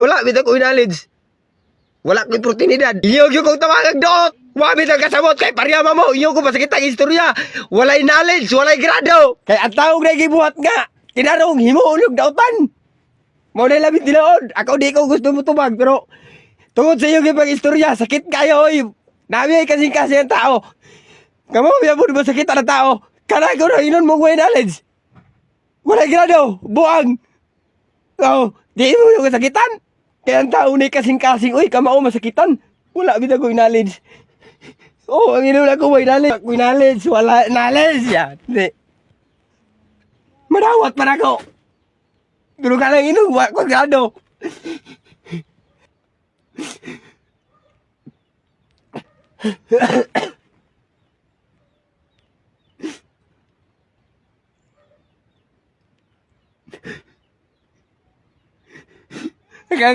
Wala, bitaw ko knowledge. Wala ko oportunidad. Iyo kong tawagag doot. Wa bitaw kasabot kay pariyama mo. Iyo ko masakit ang istorya. Walay knowledge, walay grado. Kay ang taong nagibuhat nga. Tinarong, himuulog daotan. Mo na labit dilaon. Ako di ko gusto mo tumag, pero tungod sa iyo gipang istorya, sakit kayo, oy. Nabi ay kasing-kasi ang tao. Kamo, yabon mo sakit ang tao. Kanay ko na inon mong way knowledge. Walay grado, buang. Oh, di mo yung kasakitan. Kaya ang tao na kasing-kasing, uy, kamao masakitan. Wala bitaw ko knowledge. Oh, ang inon ako may knowledge. Ako knowledge, wala knowledge yan. Hindi. Manawat pa na ako. Pero ka lang inom, wala ko grado.